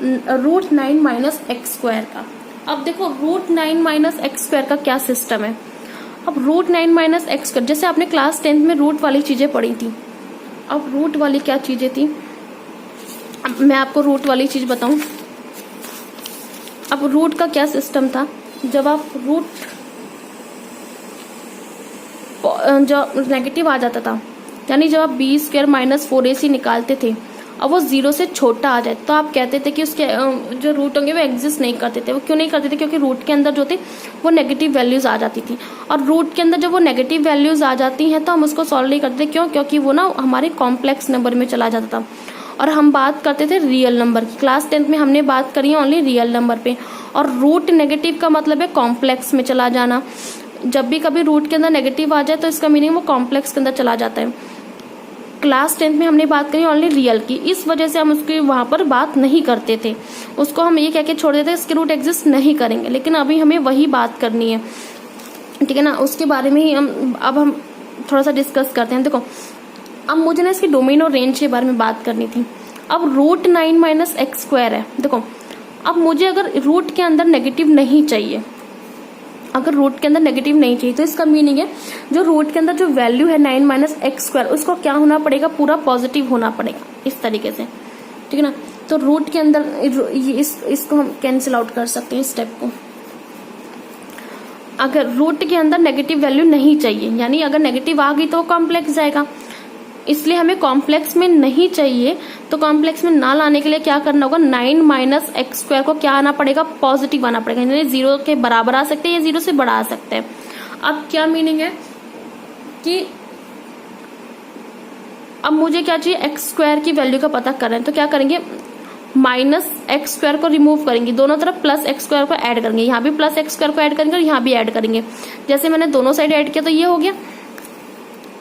√9 minus x square का। अब देखो √9 माइनस एक्स स्क्वायर का क्या सिस्टम है। अब √9 माइनस एक्स स्क्वायर, जैसे आपने क्लास 10th में रूट वाली चीजें पढ़ी थी, अब रूट वाली क्या चीजें थी, अब मैं आपको रूट वाली चीज बताऊं। अब रूट का क्या सिस्टम था, जब आप रूट जो नेगेटिव आ जाता था, यानी जब आप b² माइनस 4ac निकालते थे, अब वो 0 से छोटा आ जाए तो आप कहते थे कि उसके जो रूट होंगे वो एग्जिस्ट नहीं करते थे। वो क्यों नहीं करते थे, क्योंकि रूट के अंदर जो थे वो नेगेटिव वैल्यूज आ जाती थी, और रूट के अंदर जब वो नेगेटिव वैल्यूज आ जाती हैं तो हम उसको सॉल्व नहीं करते। क्यों, क्योंकि वो ना हमारे कॉम्प्लेक्स नंबर में चला जाता था, और हम बात करते थे रियल नंबर की। क्लास 10th में हमने बात करी है ओनली रियल नंबर पे, और रूट नेगेटिव का मतलब है कॉम्प्लेक्स में चला जाना। जब भी कभी रूट के अंदर नेगेटिव आ जाए तो इसका मीनिंग वो कॉम्प्लेक्स के अंदर चला जाता है। क्लास 10th में हमने बात करी ओनली रियल की, इस वजह से हम उसकी वहां पर बात नहीं करते थे, उसको हम ये कह के छोड़ देते इसके रूट एग्जिस्ट नहीं करेंगे। लेकिन अभी हमें वही बात करनी है, ठीक है ना, उसके बारे में ही हम थोड़ा सा डिस्कस करते हैं। देखो अब मुझे ना इसकी डोमेन और रेंज के बारे में बात करनी थी। अब √9 माइनस एक्स स्क्वायर है, देखो अब मुझे अगर रूट के अंदर नेगेटिव नहीं चाहिए, अगर रूट के अंदर नेगेटिव नहीं चाहिए तो इसका मीनिंग है जो रूट के अंदर जो वैल्यू है 9 माइनस एक्स स्क्वायर, उसको क्या होना पड़ेगा, पूरा पॉजिटिव होना पड़ेगा, इस तरीके से, ठीक है ना। तो रूट के अंदर इसको हम कैंसिल आउट कर सकते हैं इस स्टेप को। अगर रूट के अंदर नेगेटिव वैल्यू नहीं चाहिए, यानी अगर नेगेटिव आ गई तो कॉम्प्लेक्स जाएगा, इसलिए हमें कॉम्प्लेक्स में नहीं चाहिए। तो कॉम्प्लेक्स में ना लाने के लिए क्या करना होगा, 9 माइनस एक्स स्क्वायर को क्या आना पड़ेगा, पॉजिटिव आना पड़ेगा, यानी 0 के बराबर आ सकते हैं या 0 से बड़ा आ सकते हैं। अब क्या मीनिंग है कि अब मुझे क्या चाहिए, एक्स स्क्वायर की वैल्यू का पता कर रहे हैं, तो क्या करेंगे, माइनस एक्स स्क्वायर को रिमूव करेंगे, दोनों तरफ प्लस एक्स स्क्वायर को ऐड करेंगे, यहाँ भी प्लस एक्स स्क्वायर को ऐड करेंगे और यहाँ भी ऐड करेंगे। जैसे मैंने दोनों साइड ऐड किया तो ये हो गया,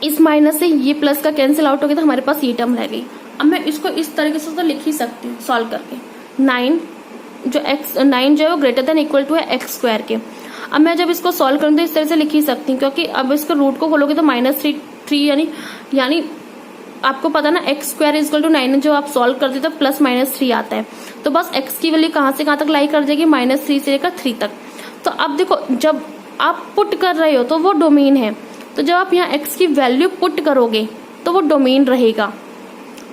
इस माइनस से ये प्लस का कैंसिल आउट हो गया तो हमारे पास ये टर्म रह गई। अब मैं इसको इस तरीके से तो लिख ही सकती हूँ सॉल्व करके, 9 जो है वो ग्रेटर देन इक्वल टू है एक्स स्क्वायर के। अब मैं जब इसको सॉल्व करूँ तो इस तरह से लिख ही सकती हूँ, क्योंकि अब इसको रूट को खोलोगे तो -3 यानी आपको पता ना x square is equal to 9 जो आप सॉल्व करते तो प्लस -3 आता है, तो बस एक्स की वैल्यू कहाँ से कहाँ तक लाई कर जाएगी, -3 से लेकर 3 तक। तो अब देखो जब आप पुट कर रहे हो तो वो डोमेन है, तो जब आप यहाँ x की वैल्यू पुट करोगे तो वो डोमेन रहेगा।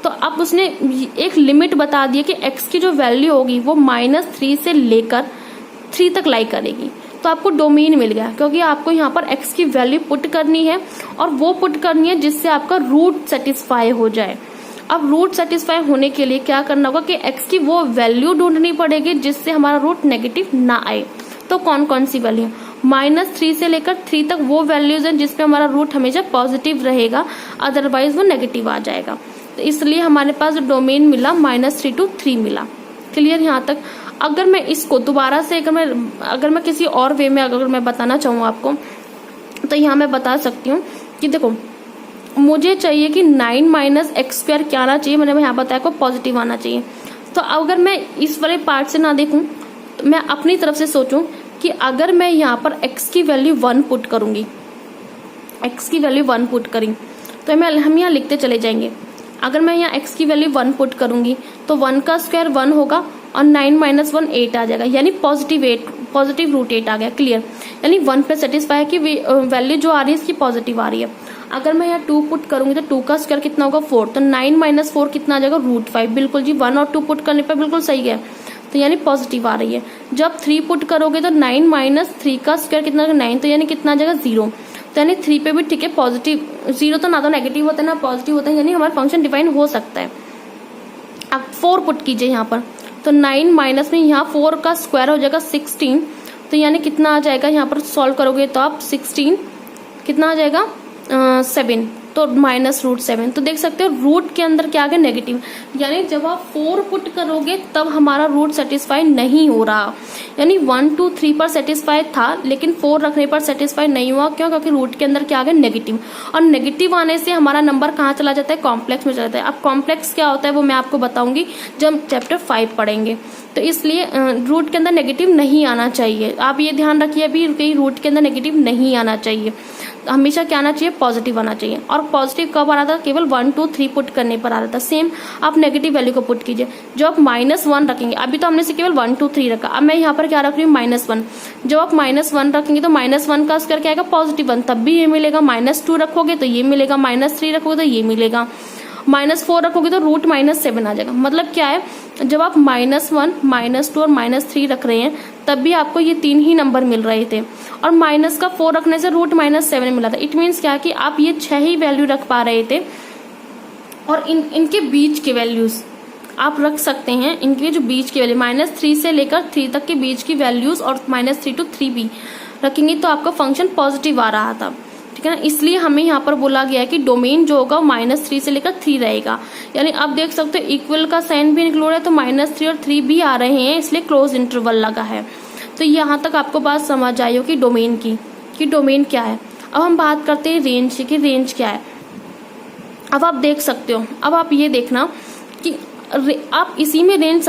तो अब उसने एक लिमिट बता दी कि x की जो वैल्यू होगी वो -3 से लेकर 3 तक लाई करेगी, तो आपको डोमेन मिल गया, क्योंकि आपको यहाँ पर x की वैल्यू पुट करनी है, और वो पुट करनी है जिससे आपका रूट सेटिस्फाई हो जाए। अब रूट सेटिस्फाई होने के लिए क्या करना होगा कि x की वो वैल्यू ढूंढनी पड़ेगी जिससे हमारा रूट नेगेटिव ना आए। तो कौन कौन सी वैल्यू, -3 से लेकर 3 तक वो वैल्यूज हैं जिसपे हमारा रूट हमेशा पॉजिटिव रहेगा, अदरवाइज वो नेगेटिव आ जाएगा। तो इसलिए हमारे पास जो डोमेन मिला -3 to 3 मिला। क्लियर यहाँ तक। अगर मैं इसको दोबारा से अगर मैं किसी और वे में अगर मैं बताना चाहूँ आपको, तो यहाँ मैं बता सकती हूँ कि देखो मुझे चाहिए कि 9 माइनस एक्स स्क्वायर क्या आना चाहिए, मैंने यहाँ बताया को पॉजिटिव आना चाहिए। तो अगर मैं इस वाले पार्ट से ना देखूं तो मैं अपनी तरफ से सोचूं कि अगर मैं यहाँ पर x की वैल्यू 1 पुट करूंगी, x की वैल्यू 1 पुट करी तो हम यहाँ लिखते चले जाएंगे। अगर मैं यहाँ x की वैल्यू 1 पुट करूंगी तो 1 का स्क्वायर 1 होगा और 9 माइनस 1 8 आ जाएगा, यानी पॉजिटिव रूट 8 आ गया। क्लियर, यानी 1 पे सेटिस्फाई है कि वैल्यू जो आ रही है इसकी पॉजिटिव आ रही है। अगर मैं यहाँ 2 पुट करूंगी तो 2 का स्क्वायर कितना होगा 4, तो 9 माइनस 4 कितना आ जाएगा √5। बिल्कुल जी, 1 और 2 पुट करने पर बिल्कुल सही है, तो यानी पॉजिटिव आ रही है। जब 3 पुट करोगे तो 9 माइनस 3 का स्क्वायर कितना, 9, तो यानी कितना आ जाएगा 0। तो यानी 3 पे भी ठीक है पॉजिटिव, 0 तो ना तो नेगेटिव होता है ना पॉजिटिव होता है, यानी हमारा फंक्शन डिफाइन हो सकता है। अब 4 पुट कीजिए यहाँ पर, तो 9 माइनस में यहाँ 4 का स्क्वायर हो जाएगा 16, तो यानी कितना आ जाएगा यहाँ पर सॉल्व करोगे तो आप 16 कितना आ जाएगा 7, तो -√7। तो देख सकते हो रूट के अंदर क्या आ गया, नेगेटिव। यानी जब आप 4 पुट करोगे तब हमारा रूट सेटिस्फाई नहीं हो रहा। यानी 1 2 3 पर सेटिस्फाई था, लेकिन 4 रखने पर सेटिस्फाई नहीं हुआ। क्यों? क्योंकि रूट के अंदर क्या आ गया, नेगेटिव। और नेगेटिव आने से हमारा नंबर कहाँ चला जाता है, कॉम्प्लेक्स में चला जाता है। अब कॉम्प्लेक्स क्या होता है वो मैं आपको बताऊंगी जब चैप्टर 5 पढ़ेंगे। तो इसलिए रूट के अंदर नेगेटिव नहीं आना चाहिए। आप ये ध्यान रखिए अभी कि रूट के अंदर नेगेटिव नहीं आना चाहिए, हमेशा क्या आना चाहिए, पॉजिटिव आना चाहिए। और पॉजिटिव कब आ रहा था, केवल 1 2 3 पुट करने पर आ रहा था। सेम आप नेगेटिव वैल्यू को पुट कीजिए। जो आप -1 रखेंगे, अभी तो हमने से केवल 1 2 3 रखा, अब मैं यहाँ पर क्या रख रही हूँ, -1। जब आप -1 रखेंगे तो -1 का स्क्वायर क्या आएगा, +1, तब भी ये मिलेगा। -2 रखोगे तो ये मिलेगा, -3 रखोगे तो ये मिलेगा, -4 रखोगे तो √-7 आ जाएगा। मतलब क्या है, जब आप -1 -2 और -3 रख रहे हैं तब भी आपको ये 3 ही नंबर मिल रहे थे, और माइनस का 4 रखने से √-7 मिला था। इट मीन्स क्या कि आप ये 6 ही वैल्यू रख पा रहे थे, और इनके बीच के वैल्यूज आप रख सकते हैं। इनके जो बीच की वैल्यू -3 से लेकर 3 तक के बीच की वैल्यूज, और -3 to 3 भी रखेंगे तो आपका फंक्शन पॉजिटिव आ रहा था। ठीक है ना, इसलिए हमें यहाँ पर बोला गया है कि डोमेन जो होगा -3 से लेकर 3 रहेगा। यानी आप देख सकते हो इक्वल का साइन भी इंक्लूड है, तो -3 और 3 भी आ रहे हैं, इसलिए क्लोज इंटरवल लगा है। तो यहाँ तक आपको बात समझ आई हो कि डोमेन की, कि डोमेन क्या है। अब हम बात करते हैं रेंज की, रेंज क्या है। अब आप देख सकते हो, अब आप ये देखना कि आप इसी में रेंज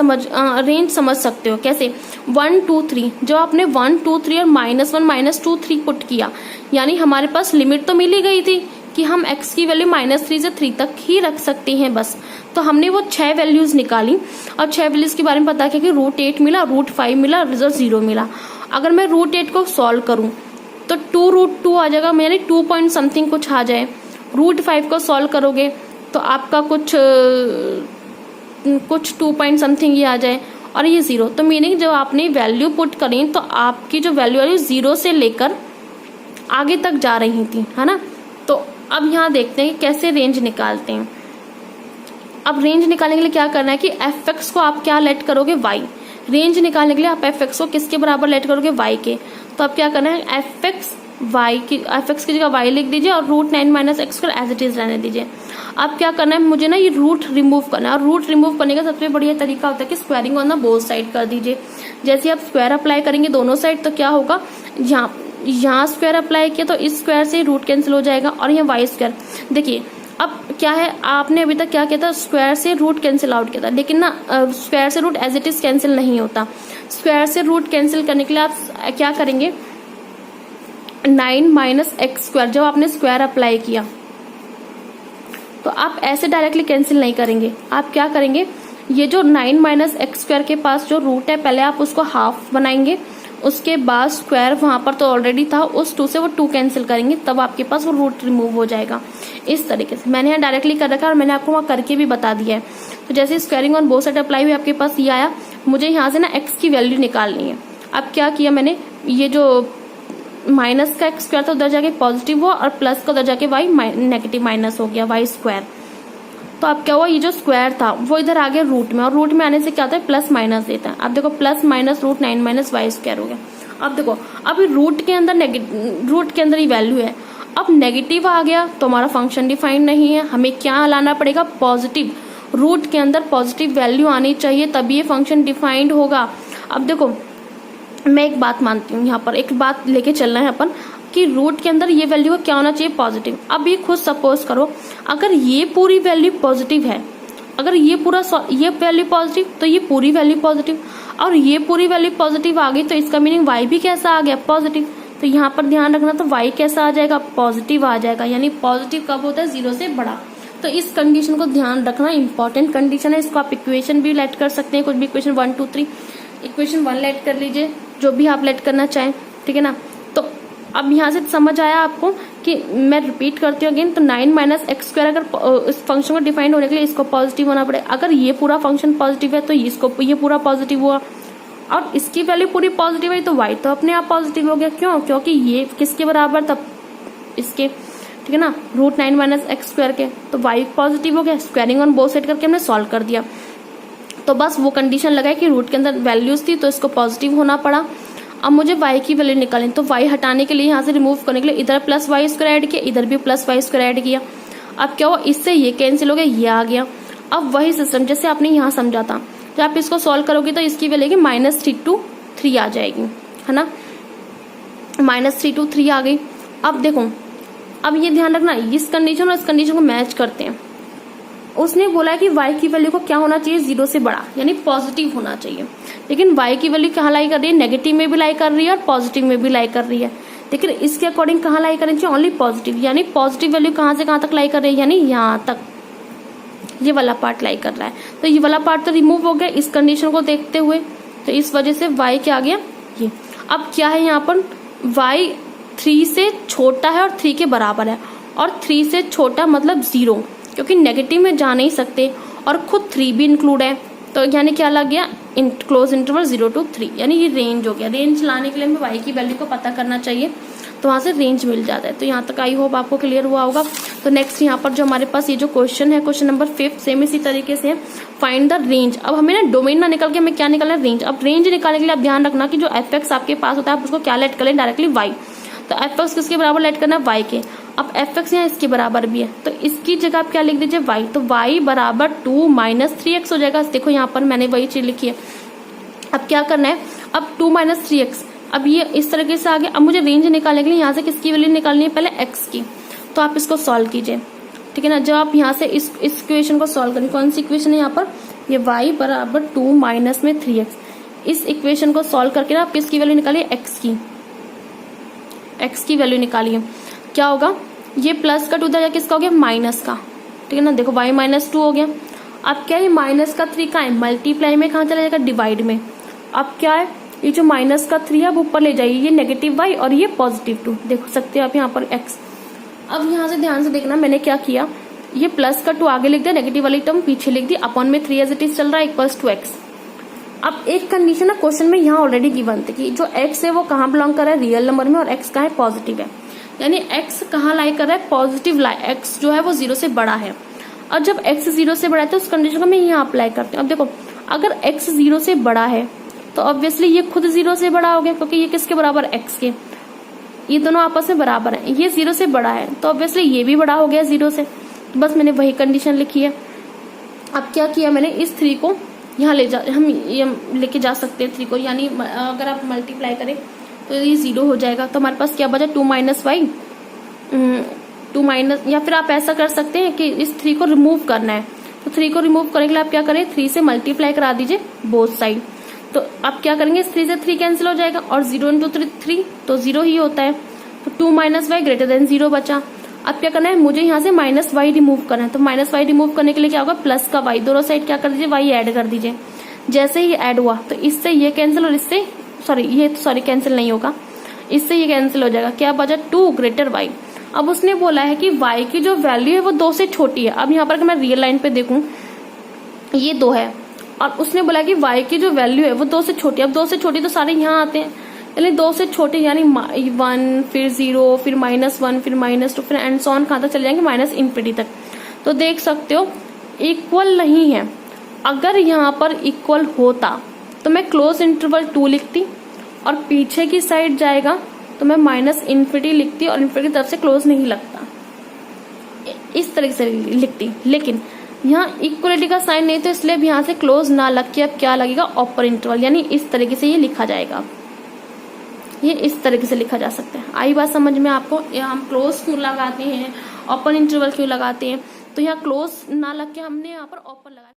समझ सकते हो। कैसे, 1 2 3, जो आपने 1 2 3 और -1 -2 3 पुट किया, यानी हमारे पास लिमिट तो मिल ही गई थी कि हम x की वैल्यू -3 से 3 तक ही रख सकते हैं बस। तो हमने वो 6 वैल्यूज निकाली, और 6 वैल्यूज के बारे में पता किया कि √8 मिला, √5 मिला, रिजल्ट 0 मिला। अगर मैं √8 को सॉल्व करूं तो 2√2 आ जाएगा, यानी 2 पॉइंट समथिंग कुछ आ जाए। √5 को सॉल्व करोगे तो आपका कुछ 2 पॉइंट समथिंग ही आ जाए, और ये 0। तो मीनिंग जब आपने वैल्यू पुट करी तो आपकी जो वैल्यू है 0 से लेकर आगे तक जा रही थी, है ना। तो अब यहाँ देखते हैं कैसे रेंज निकालते हैं। अब रेंज निकालने के लिए क्या करना है कि fx को आप क्या लेट करोगे, y। रेंज निकालने के लिए आप fx को किसके बराबर लेट करोगे, y के। तो अब क्या करना है, fx की जगह y लिख दीजिए, और √9 - x एज इट इज रहने दीजिए। अब क्या करना है, मुझे ना ये रूट रिमूव करना है, और रूट रिमूव करने का सबसे बढ़िया तरीका होता है कि squaring on the both side कर दीजिए। जैसे आप स्क्वायर अप्लाई करेंगे दोनों साइड, तो क्या होगा, यहाँ स्क्वायर अप्लाई किया तो इस स्क्वायर से रूट कैंसिल हो जाएगा, और यहाँ वाई स्क्वायर। देखिए अब क्या है, आपने अभी तक क्या किया था, स्क्वायर से रूट कैंसिल आउट किया था, लेकिन ना स्क्वायर से root as it is cancel नहीं होता। स्क्वायर से रूट कैंसिल करने के लिए आप क्या करेंगे, 9 - x², जब आपने स्क्वायर अप्लाई किया तो आप ऐसे डायरेक्टली कैंसिल नहीं करेंगे। आप क्या करेंगे, ये जो 9 - x² के पास जो रूट है, पहले आप उसको हाफ बनाएंगे, उसके बाद स्क्वायर वहां पर तो ऑलरेडी था, उस 2 से वो 2 कैंसिल करेंगे, तब आपके पास वो रूट रिमूव हो जाएगा। इस तरीके से मैंने यहाँ डायरेक्टली कर रखा है, और मैंने आपको वहाँ करके भी बता दिया है। तो जैसे squaring on both side apply हुई, आपके पास ये आया, मुझे यहाँ से ना x की वैल्यू निकालनी है। अब क्या किया मैंने, ये जो माइनस का x² था उधर जाके पॉजिटिव हुआ, और प्लस का उधर जाके y नेगेटिव माइनस हो गया, y²। तो अब क्या हुआ, ये जो स्क्वायर था वो इधर आ गया रूट में, और रूट में आने से क्या होता है, प्लस माइनस देता है। अब देखो प्लस माइनस √9 - y² हो गया। अब देखो, अब रूट के अंदर ही वैल्यू है। अब नेगेटिव आ गया तो हमारा फंक्शन डिफाइंड नहीं है, हमें क्या लाना पड़ेगा, पॉजिटिव। रूट के अंदर पॉजिटिव वैल्यू आनी चाहिए, तभी ये फंक्शन डिफाइंड होगा। अब देखो, मैं एक बात मानती हूँ, यहाँ पर एक बात लेके चलना है अपन, कि रूट के अंदर ये वैल्यू क्या होना चाहिए, पॉजिटिव। अब ये खुद सपोज करो, अगर ये पूरी वैल्यू पॉजिटिव है, अगर ये वैल्यू पॉजिटिव, तो ये पूरी वैल्यू पॉजिटिव, और ये पूरी वैल्यू पॉजिटिव आ गई, तो इसका मीनिंग y भी कैसा आ गया, पॉजिटिव। तो यहाँ पर ध्यान रखना, तो y कैसा आ जाएगा, पॉजिटिव आ जाएगा। यानी पॉजिटिव कब होता है, 0 से बड़ा। तो इस कंडीशन को ध्यान रखना, इंपॉर्टेंट कंडीशन है। इसको आप इक्वेशन भी लेट कर सकते हैं, कुछ भी इक्वेशन 1 2 3, इक्वेशन 1 लेट कर लीजिए, जो भी आप लेट करना चाहें, ठीक है ना। तो अब यहाँ से समझ आया आपको कि मैं रिपीट करती हूँ अगेन, तो 9 - x², अगर इस फंक्शन को डिफाइंड होने के लिए इसको पॉजिटिव होना पड़े। अगर ये पूरा फंक्शन पॉजिटिव है तो इसको ये पूरा पॉजिटिव हुआ, और इसकी वैल्यू पूरी पॉजिटिव है, तो y तो अपने आप पॉजिटिव हो गया। क्यों, क्योंकि ये किसके बराबर था, इसके, ठीक है ना, √9 - x² के, तो y पॉजिटिव हो गया। स्क्वायरिंग ऑन बोथ साइड करके हमने सॉल्व कर दिया। तो बस वो कंडीशन लगाई कि रूट के अंदर वैल्यूज थी तो इसको पॉजिटिव होना पड़ा। अब मुझे y की वैल्यू निकालनी, तो y हटाने के लिए, यहाँ से रिमूव करने के लिए इधर +y² ऐड किया, इधर भी +y² ऐड किया। अब क्या हुआ, इससे ये कैंसिल हो गया, ये आ गया। अब वही सिस्टम जैसे आपने यहाँ समझा था, जब आप इसको सॉल्व करोगे तो इसकी वैल्यू -3 to 3 आ जाएगी, है ना। -3 to 3 आ गई। अब देखो, अब ये ध्यान रखना, इस कंडीशन और इस कंडीशन को मैच करते हैं। उसने बोला कि y की वैल्यू को क्या होना चाहिए, 0 से बड़ा, यानी पॉजिटिव होना चाहिए। लेकिन y की वैल्यू कहाँ लाई कर रही है, नेगेटिव में भी लाई कर रही है और पॉजिटिव में भी लाई कर रही है। लेकिन इसके अकॉर्डिंग कहाँ लाई करनी चाहिए, ओनली पॉजिटिव, यानी पॉजिटिव वैल्यू कहाँ से कहाँ तक लाई कर रही है, यानी यहाँ तक, ये वाला पार्ट लाई कर रहा है। तो ये वाला पार्ट तो रिमूव हो गया इस कंडीशन को देखते हुए, तो इस वजह से y क्या आ गया, ये। अब क्या है यहाँ पर, y 3 से छोटा है और 3 के बराबर है, और 3 से छोटा मतलब 0, क्योंकि नेगेटिव में जा नहीं सकते और खुद 3 भी इंक्लूड है, तो यानी क्या लग गया, क्लोज इंटरवल 0 to 3, यानी ये रेंज हो गया। रेंज लाने के लिए हमें y की वैल्यू को पता करना चाहिए, तो वहां से रेंज मिल जाता है। तो यहाँ तक आई होप आपको क्लियर हुआ होगा। तो नेक्स्ट यहाँ पर जो हमारे पास ये जो क्वेश्चन है, क्वेश्चन नंबर 5, सेम इसी तरीके से है, फाइंड द रेंज। अब हमें ना डोमेन ना निकल के हमें क्या निकालना है, रेंज। अब रेंज निकालने के लिए आप ध्यान रखना कि जो fx आपके पास होता है आप उसको क्या लेट कर लें, डायरेक्टली y। तो fx किसके बराबर लेट करना है, y के। अब fx यहाँ इसके बराबर भी है, तो इसकी जगह आप क्या लिख दीजिए, y। तो y बराबर 2 - 3x हो जाएगा। देखो यहाँ पर मैंने वही चीज लिखी है। अब क्या करना है, अब 2 - 3x, अब ये इस तरीके से आ गया। अब मुझे रेंज निकालने के लिए यहाँ से किसकी वैल्यू निकालनी है, पहले x की। तो आप इसको सॉल्व कीजिए, ठीक है ना। जब आप यहाँ से इस इक्वेशन को सॉल्व करें, कौन सी इक्वेशन है यहाँ पर, ये y बराबर 2 - 3x, इस इक्वेशन को सॉल्व करके ना आप किसकी वैल्यू निकालिए, x की वैल्यू निकालिए। क्या होगा, ये प्लस का 2 था, किसका हो गया, माइनस का, ठीक है ना। देखो y -2 हो गया। अब क्या है, माइनस का 3 कहाँ है, मल्टीप्लाई में कहाँ चला जाएगा, डिवाइड में। अब क्या है, ये जो माइनस का 3 है अब ऊपर ले जाइए, ये नेगेटिव y और ये पॉजिटिव 2, देख सकते हो आप यहाँ पर x। अब यहाँ से ध्यान से देखना, मैंने क्या किया, ये प्लस का 2 आगे लिख दिया, नेगेटिव वाली टर्म पीछे लिख दी, अपॉन में 3 एज इट इज चल रहा है, इक्वल्स टू x। अब एक कंडीशन है क्वेश्चन में यहाँ ऑलरेडी गिवन थी कि जो x है वो कहाँ बिलोंग कर रहा है, रियल नंबर में, और x कहाँ है, पॉजिटिव है। यानी x कहाँ लाई कर रहा है, पॉजिटिव लाई, x जो है वो 0 से बड़ा है। और जब x 0 से बड़ा है तो उस कंडीशन को मैं यहाँ अप्लाई करती हूँ। अब देखो, अगर x 0 से बड़ा है तो ऑब्वियसली ये खुद 0 से बड़ा हो गया, क्योंकि ये किसके बराबर, x के। ये दोनों आपस में बराबर हैं, ये 0 से बड़ा है तो ऑब्वियसली ये भी बड़ा हो गया 0 से। तो बस मैंने वही कंडीशन लिखी है। अब क्या किया मैंने, इस 3 को यहाँ हम ये लेके जा सकते हैं 3 को, यानी अगर आप मल्टीप्लाई करें तो ये 0 हो जाएगा। तो हमारे पास क्या बचा, 2 - y, 2 माइनस, या फिर आप ऐसा कर सकते हैं कि इस 3 को रिमूव करना है, तो 3 को रिमूव करने के लिए आप क्या करें, 3 से मल्टीप्लाई करा दीजिए बोथ साइड। तो आप क्या करेंगे, इस 3 से 3 कैंसिल हो जाएगा, और 0 × 3 तो 0 ही होता है। तो 2 - y > 0 बचा। अब क्या करना है, मुझे यहाँ से -y रिमूव करना है। तो -y रिमूव करने के लिए क्या होगा, प्लस का y, दोनों साइड क्या कर दीजिए, y ऐड कर दीजिए। जैसे ही ऐड हुआ तो इससे ये कैंसिल, और इससे सॉरी कैंसिल नहीं होगा, इससे ये कैंसिल हो जाएगा। क्या बचा, 2 > y। अब उसने बोला है कि y की जो वैल्यू है वो 2 से छोटी है। अब यहाँ पर अगर मैं रियल लाइन पे देखूं, ये 2 है, और उसने बोला कि y की जो वैल्यू है वो 2 से छोटी। अब 2 से छोटी तो सारे यहाँ आते हैं, यानी 2 से छोटे, यानी 1, फिर 0, फिर -1, फिर -2, फिर एंड सो ऑन, कहाँ तक चले जाएंगे, -∞ तक। तो देख सकते हो इक्वल नहीं है। अगर यहाँ पर इक्वल होता तो मैं क्लोज इंटरवल 2 लिखती, और पीछे की साइड जाएगा तो मैं -∞ लिखती, और इन्फिनिटी की तरफ से क्लोज नहीं लगता, इस तरीके से लिखती। लेकिन यहाँ इक्वलिटी का साइन नहीं, तो इसलिए अब यहाँ से क्लोज ना लग के अब क्या लगेगा, ओपन इंटरवल, यानी इस तरीके से ये लिखा जाएगा। ये इस तरीके से लिखा जा सकता है। आई बात समझ में आपको, हम क्लोज क्यों लगाते हैं, ओपन इंटरवल क्यों लगाते हैं, तो यहाँ क्लोज ना लग के हमने यहाँ पर ओपन लगा